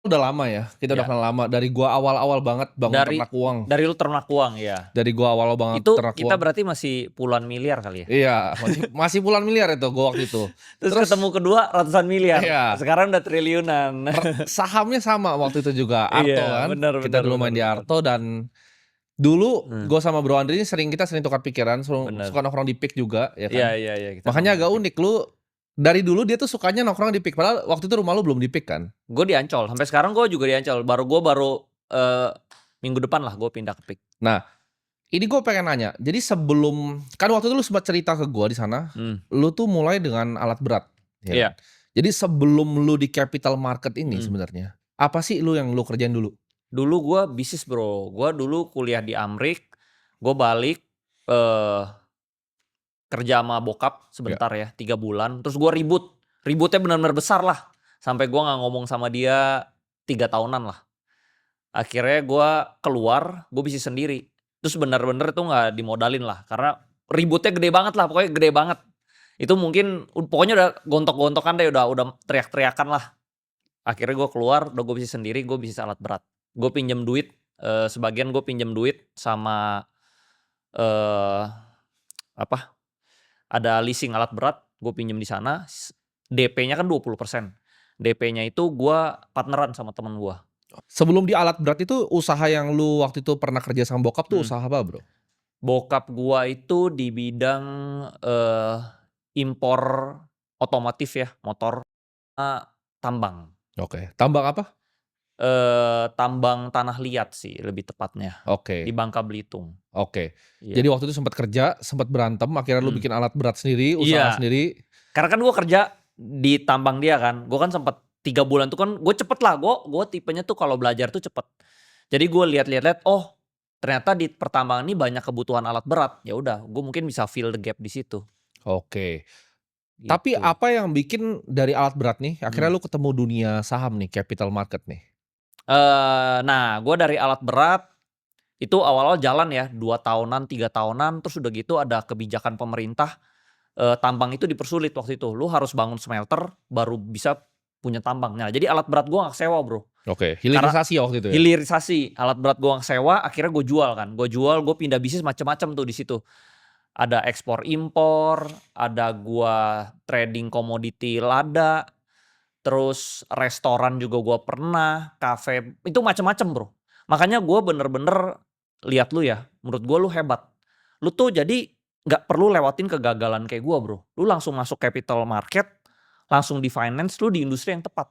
Udah lama ya, kita udah Ya, kenal lama, dari gua awal-awal banget bangun dari ternak uang. dari lu ternak uang ya? Dari gua awal banget Itu ternak kita uang. berarti masih puluhan miliar kali ya? Iya, masih masih puluhan miliar itu gua waktu itu. Terus ketemu Terus kedua ratusan miliar, iya, sekarang udah triliunan. sahamnya sama waktu itu juga, Iya, Arto kan. benar Kita benar dulu benar main di benar. Arto dan dulu Mmm, gua sama Bro Andri ini kita sering tukar pikiran, bener. suka nongkrong di PIK juga ya Iya kan. iya iya, kita Makanya nongkrong di agak PIK. unik, lu dari dulu dia tuh sukanya nongkrong di PIK, padahal waktu itu rumah lu belum di PIK kan? Gue di Ancol, sampai sekarang gue juga di Ancol, baru, eee, minggu depan lah gue pindah ke PIK. Nah, ini gue pengen nanya, jadi sebelum kan waktu itu lu sempat cerita ke gua di sana, Mmm, lu tuh mulai dengan alat berat, ya kan. iya, Jadi sebelum lu di capital market ini mhm. sebenarnya, apa sih yang lu kerjain dulu? Dulu gue bisnis Bro, gue dulu kuliah di Amrik, gue balik, eee, kerja sama bokap Ya, sebentar ya, 3 bulan, terus gue ributnya benar-benar besar lah, sampai gue nggak ngomong sama dia 3 tahunan lah. Akhirnya gue keluar, gue bisnis sendiri. Terus bener-bener itu nggak dimodalin lah, karena ributnya gede banget lah, pokoknya gede banget. Itu mungkin pokoknya udah gontok-gontokan deh, udah teriak-teriakan lah. Akhirnya gue keluar, udah gue bisnis sendiri, gue bisnis alat berat. Gue pinjam duit, sebagian gue pinjam duit sama, eee, apa, ada leasing alat berat, gue pinjam di sana, DP-nya kan 20%. DP-nya itu gue partneran sama temen gue. sebelum di alat berat itu usaha yang lu waktu itu pernah kerja sama bokap tuh Mhm. usaha apa, Bro? Bokap gua itu di bidang, eee, impor otomotif ya, motor, tambang. Oke, tambang apa? Tambang tanah liat sih lebih tepatnya, di Oke, Bangka Belitung. oke. Iya, Jadi waktu itu sempat kerja, sempat berantem, akhirnya lu mhm. bikin alat berat sendiri, usaha Iya, sendiri. karena kan gua kerja di tambang dia kan, gua kan sempet 3 bulan tuh kan gue cepet lah, gua tipenya tuh kalau belajar tuh cepet. Jadi gue lihat-lihat, oh ternyata di pertambangan ini banyak kebutuhan alat berat, ya udah gue mungkin bisa fill the gap di situ, Oke. Tapi gitu. apa yang bikin dari alat berat nih, akhirnya Mhm. lu ketemu dunia saham nih, capital market nih? Nah, gue dari alat berat, itu awal-awal jalan ya, 2 tahunan, 3 tahunan, terus udah gitu ada kebijakan pemerintah, tambang itu dipersulit waktu itu. Lu harus bangun smelter, baru bisa punya tambang. Nah, jadi alat berat gue nggak sewa Bro. Oke, Karena hilirisasi ya waktu itu ya? hilirisasi, alat berat gue nggak sewa, akhirnya gue jual kan. Gue jual, gue pindah bisnis macam-macam tuh di situ. Ada ekspor impor, ada gua trading komoditi lada, terus restoran juga gua pernah, kafe, itu macem-macem Bro. Makanya gua bener-bener lihat lu ya, menurut gua lu hebat. Lu tuh jadi nggak perlu lewatin kegagalan kayak gua Bro. Lu langsung masuk capital market, langsung di finance, lu di industri yang tepat.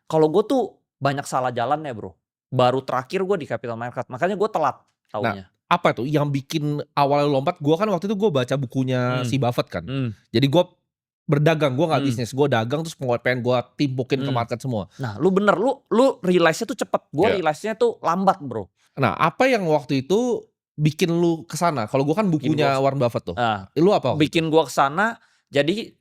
Kalau gua tuh banyak salah jalannya Bro. Baru terakhir gua di capital market, makanya gua telat Nah, taunya. apa tuh yang bikin awalnya lompat? Gua kan waktu itu gua baca bukunya Mmm, si Buffett kan. mhm, Jadi gua berdagang, gua nggak mhm, bisnis, gua dagang terus pengen gua timpukin ke mhm. market semua. Nah, lu bener, lu realize-nya tuh cepet, gua Ya. realize-nya tuh lambat, Bro. Nah, apa yang waktu itu bikin lu ke sana? Kalau gua kan Bikin gua bukunya Warren Buffett tuh. nah, Lu apa waktu itu? bikin gua ke sana, jadi,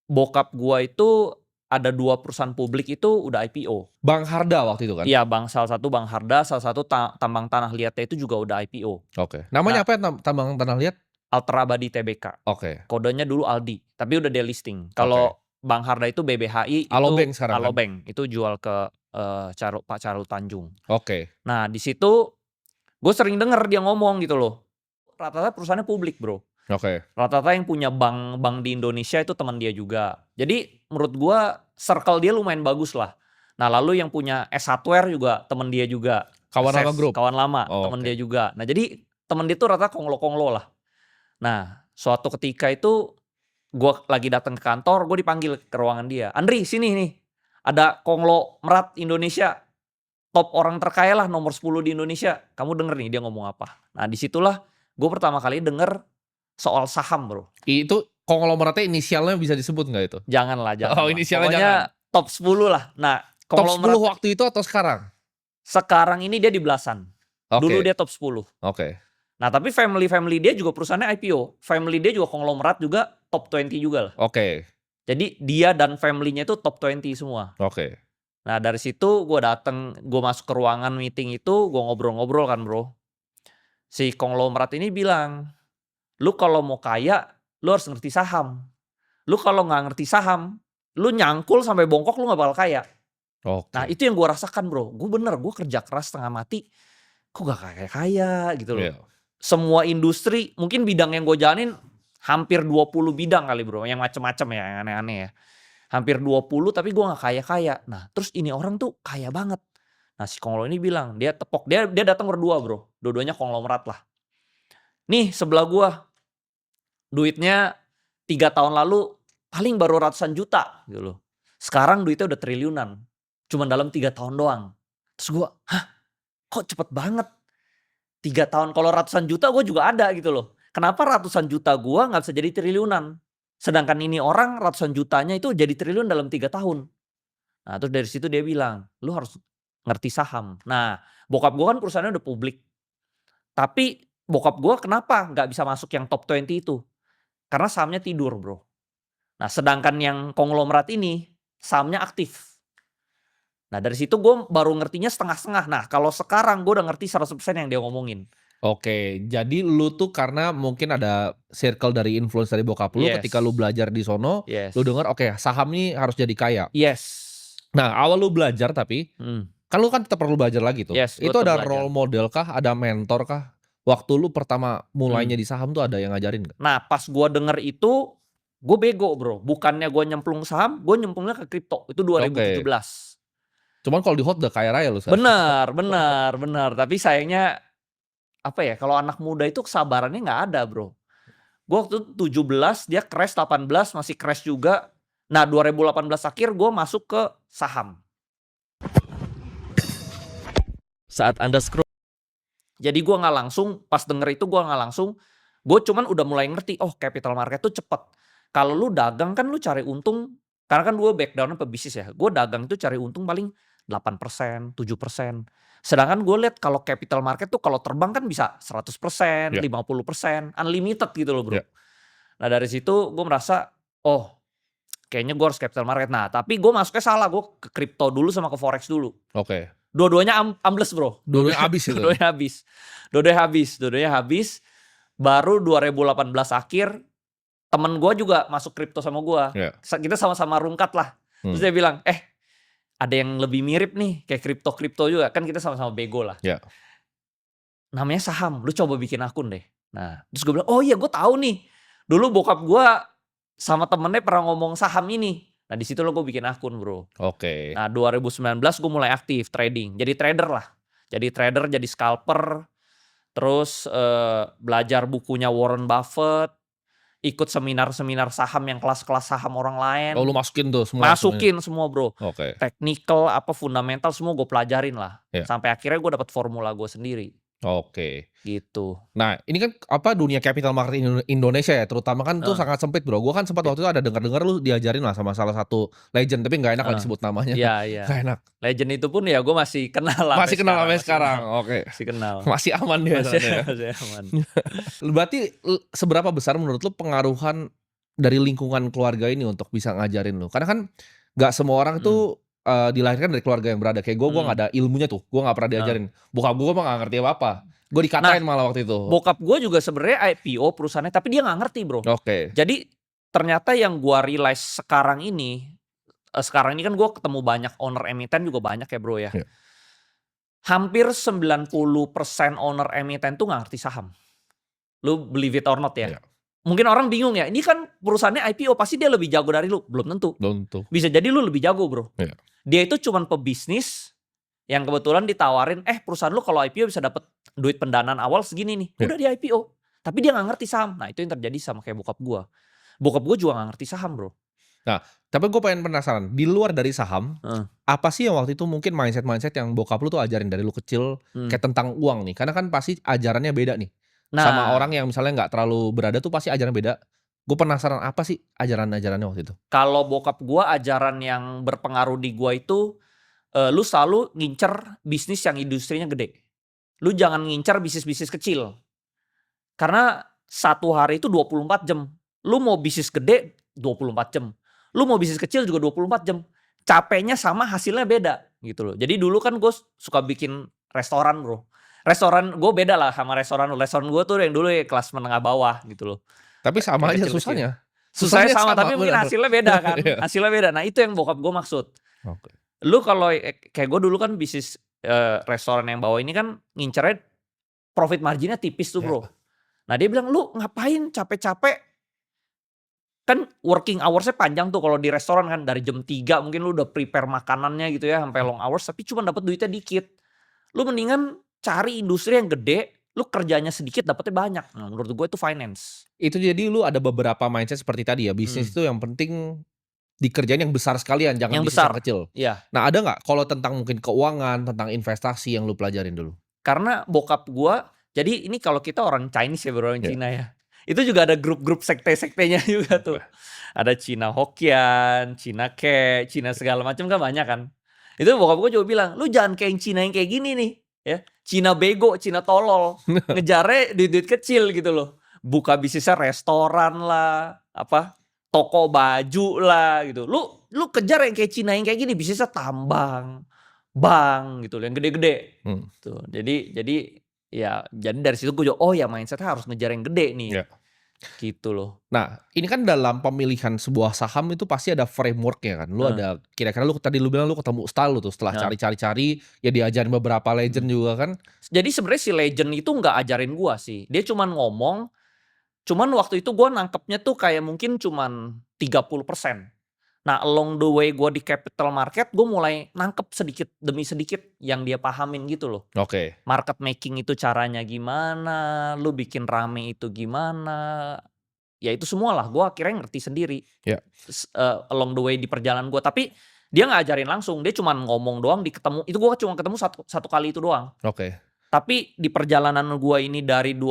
bokap gua itu ada 2 perusahaan publik itu udah IPO. Bang Harda waktu itu kan? Iya, salah satu Bang Harda, salah satu tambang tanah liatnya itu juga udah IPO. Oke. Namanya Nah, apa ya tambang tanah liat? Ultra Abadi Tbk, Oke, kodenya dulu Aldi, tapi udah delisting. oke. Kalau Bang Harda itu BBHI, itu Alobank sekarang kan? Alobank, itu jual ke, Pak Charul Tanjung. Oke, Nah, di situ gue sering denger dia ngomong gitu loh. Rata-rata perusahaannya publik Bro. oke. Rata-rata yang punya bank di Indonesia itu teman dia juga. Jadi menurut gua circle dia lumayan bagus lah. Nah lalu yang punya S-Hardware juga teman dia juga. Kawan lama Akses, grup? kawan lama, teman Oke. dia juga. Nah jadi teman dia tuh rata konglo-konglo lah. Nah suatu ketika itu gua lagi datang ke kantor, gue dipanggil ke ruangan dia. "Andri sini nih, ada konglomerat Indonesia, top orang terkaya lah nomor 10 di Indonesia. Kamu denger nih dia ngomong apa." Nah disitulah gue pertama kali denger soal saham Bro. Itu konglomeratnya inisialnya bisa disebut nggak itu? Janganlah Oh, janganlah. inisialnya jangan? Pokoknya top 10 lah. Nah, Top 10 konglomerat waktu itu atau sekarang? sekarang ini dia di belasan. Dulu Oke, dia top 10. oke, Nah, tapi family-family dia juga perusahaannya IPO. Family dia juga konglomerat juga top 20 juga lah. oke, Jadi dia dan family-nya itu top 20 semua. oke. Nah, dari situ gue masuk ke ruangan meeting itu, gue ngobrol-ngobrol kan, Bro. Si konglomerat ini bilang, "Lu kalau mau kaya, lu harus ngerti saham. Lu kalau nggak ngerti saham, lu nyangkul sampai bongkok lu nggak bakal kaya." Nah Oke. itu yang gue rasakan bro, gue kerja keras setengah mati, kok gak kaya-kaya gitu loh. Iya. Semua industri, mungkin bidang yang gue jalanin hampir 20 bidang kali bro, yang macem-macem ya, yang aneh-aneh ya. Hampir 20 tapi gue gak kaya-kaya. Nah terus ini orang tuh kaya banget. Nah si Konglo ini bilang, dia tepok, dia datang berdua bro, dua-duanya konglomerat lah. Nih sebelah gue, duitnya 3 tahun lalu paling baru ratusan juta gitu loh. Sekarang duitnya udah triliunan, cuman dalam 3 tahun doang. Terus gue, hah kok cepet banget? 3 tahun, kalau ratusan juta gue juga ada gitu loh. Kenapa ratusan juta gue nggak bisa jadi triliunan? Sedangkan ini orang ratusan jutanya itu jadi triliun dalam 3 tahun. Nah terus dari situ dia bilang, lu harus ngerti saham. Nah bokap gue kan perusahaannya udah publik. Tapi bokap gue kenapa nggak bisa masuk yang top 20 itu? Karena sahamnya tidur bro. Nah sedangkan yang konglomerat ini sahamnya aktif. Nah dari situ gue baru ngertinya setengah-setengah. Nah kalau sekarang gue udah ngerti 100% yang dia ngomongin. Oke, jadi lu tuh karena mungkin ada circle dari influence dari bokap lu, ketika lu Yes, belajar di sono, lu yes, denger, "Oke, saham nih harus jadi kaya." yes. Nah, awal lu belajar tapi, Mhm. kan lu kan tetap perlu belajar lagi tuh. Yes, gue Itu tetap ada belajar. role model kah, ada mentor kah? Waktu lu pertama Mmm. mulainya di saham tuh ada yang ngajarin nggak? Nah, pas gue denger itu, gue bego, Bro. Bukannya gue nyemplung saham, gue nyemplungnya ke kripto. Itu Oke, 2017. cuman kalau di hold udah kaya raya lu sekarang. Bener bener bener. Tapi sayangnya, apa ya, kalau anak muda itu kesabarannya nggak ada, Bro. Gue waktu itu 17, dia crash 18, masih crash juga. Nah, 2018 akhir gue masuk ke saham. Saat Anda scroll Jadi gue nggak langsung, pas denger itu gue nggak langsung, gue cuman udah mulai ngerti, oh capital market tuh cepet. Kalau lu dagang kan lu cari untung, karena kan gue background-nya pebisnis ya, gue dagang itu cari untung paling 8%, 7%. Sedangkan gue lihat kalau capital market tuh kalau terbang kan bisa 100%, Ya, 50%, unlimited gitu loh bro. ya. Nah dari situ gue merasa, oh kayaknya gue harus capital market. Nah tapi gue masuknya salah, gue ke crypto dulu sama ke forex dulu. Oke. Dua-duanya ambles bro, Dulunya abis itu. dua-duanya habis. Dua-duanya habis. Baru 2018 akhir, temen gue juga masuk kripto sama gue. Ya. Kita sama-sama rungkat lah. Terus dia bilang, ada yang lebih mirip nih, kayak kripto-kripto juga. Kan kita sama-sama bego lah. Ya. Namanya saham, lu coba bikin akun deh. Nah, terus gue bilang, oh iya gue tahu nih. Dulu bokap gue sama temennya pernah ngomong saham ini. Nah di situ lo gue bikin akun bro. Oke. Nah 2019 gue mulai aktif trading, jadi trader lah. Jadi trader, jadi scalper, terus belajar bukunya Warren Buffett, ikut seminar-seminar saham yang kelas-kelas saham orang lain. Oh, lu masukin tuh semua semuanya? Masukin semua bro, Oke. technical, apa fundamental semua gue pelajarin lah. Ya. Sampai akhirnya gue dapat formula gue sendiri, Oke. gitu. Nah, ini kan dunia capital market Indonesia ya, terutama kan tuh Heeh. sangat sempit Bro. Gua kan sempat Iya. waktu itu ada dengar-dengar lu diajarin lah sama salah satu legend, tapi nggak enak lah Heeh. disebut namanya. Iya iya. Nggak enak. Legend itu pun ya gue masih kenal lah Masih kenal sampai masih sekarang. kenal, Oke. masih kenal. Masih aman dia Masih soalnya ya. masih aman. Berarti seberapa besar menurut lu pengaruhan dari lingkungan keluarga ini untuk bisa ngajarin lu? Karena kan nggak semua orang Mhm, tuh dilahirkan dari keluarga yang berada. Kayak gua nggak mhm, ada ilmunya tuh, gua nggak pernah heeh. diajarin. Bokap gua mah nggak ngerti apa-apa. Gua Nah, dikatain malah waktu itu. bokap gue juga sebenarnya IPO perusahaannya, tapi dia nggak ngerti bro. Oke. Jadi ternyata yang gue realize sekarang ini kan gue ketemu banyak owner emiten juga banyak ya bro ya. Iya. Hampir 90% owner emiten tuh nggak ngerti saham. Lu believe it or not ya. Iya. Mungkin orang bingung ya, ini kan perusahaannya IPO pasti dia lebih jago dari lu. Belum tentu. Belum tuh. Bisa jadi lu lebih jago bro. Iya. Dia itu cuman pebisnis yang kebetulan ditawarin, perusahaan lu kalau IPO bisa dapat duit pendanaan awal segini nih. Iya. Udah di IPO. Tapi dia nggak ngerti saham. Nah itu yang terjadi sama kayak bokap gua. Bokap gua juga nggak ngerti saham bro. Nah, tapi gue pengen penasaran, di luar dari saham, Heeh. apa sih yang waktu itu mungkin mindset-mindset yang bokap lu tuh ajarin dari lu kecil, kayak tentang uang nih? Karena kan pasti ajarannya beda nih, sama Nah orang yang misalnya nggak terlalu berada tuh pasti ajarannya beda. Gue penasaran apa sih ajaran-ajarannya waktu itu? kalau bokap gua ajaran yang berpengaruh di gua itu, lu selalu ngincer bisnis yang industrinya gede. Lu jangan ngincer bisnis-bisnis kecil. Karena satu hari itu 24 jam. Lu mau bisnis gede 24 jam. Lu mau bisnis kecil juga 24 jam. Capeknya sama, hasilnya beda gitu loh. Jadi dulu kan gue suka bikin restoran bro. Restoran gue beda lah sama restoran lu. Restoran gue tuh yang dulu ya kelas menengah bawah gitu loh. Tapi sama Kayak aja kecil-kecil. susahnya. Susahnya sama tapi mungkin bener. hasilnya beda kan. Iya. Hasilnya beda. Nah itu yang bokap gue maksud. Oke. Lu kalau kayak gue dulu kan bisnis restoran yang bawah ini kan ngincernya profit marginnya tipis tuh, Ya. Bro. Nah, dia bilang, "Lu ngapain capek-capek?" Kan working hours-nya panjang tuh kalau di restoran kan dari jam 3 mungkin lu udah prepare makanannya gitu ya sampai long hours tapi cuma dapat duitnya dikit. Lu mendingan cari industri yang gede, lu kerjanya sedikit dapatnya banyak. Nah, menurut gue itu finance. Itu jadi lu ada beberapa mindset seperti tadi ya, bisnis itu yang penting dikerjain yang besar sekalian, jangan Yang bisnis yang besar. kecil. Iya. Nah, ada nggak kalau tentang mungkin keuangan, tentang investasi yang lu pelajarin dulu? Karena bokap gua, jadi ini kalau kita orang Chinese ya, Bro, orang Iya. Cina ya. Itu juga ada grup-grup sekte-sektenya juga tuh. Ada Cina Hokian, Cina Ke, Cina segala macam kan banyak kan. Itu bokap gua juga bilang, "Lu jangan kayak yang Cina yang kayak gini nih, ya. Cina bego, Cina tolol. Ngejarnya duit-duit kecil gitu loh. Buka bisnisnya restoran lah, apa, toko baju lah gitu. Lu kejar yang kayak Cina yang kayak gini, bisnisnya tambang, bank gitu loh, yang gede-gede." Tuh, jadi ya jadi dari situ gue juga, oh ya mindset-nya harus ngejar yang gede nih. Iya. Gitu loh. Nah, ini kan dalam pemilihan sebuah saham itu pasti ada framework-nya kan. Lu ada kira-kira tadi lu bilang lu ketemu style lu tuh setelah cari-cari-cari, ya diajarin beberapa legend juga kan. Jadi sebenarnya si legend itu nggak ajarin gua sih. Dia cuman ngomong, cuman waktu itu gua nangkepnya tuh kayak mungkin cuman 30%. Nah, along the way gua di capital market, gue mulai nangkep sedikit demi sedikit yang dia pahamin gitu loh. Oke. Market making itu caranya gimana, lu bikin rame itu gimana. Ya itu semua lah, gue akhirnya ngerti sendiri. Ya. Along the way di perjalanan gue. Tapi dia nggak ajarin langsung, dia cuma ngomong doang itu gue cuma ketemu satu kali itu doang. Oke. Tapi di perjalanan gue ini dari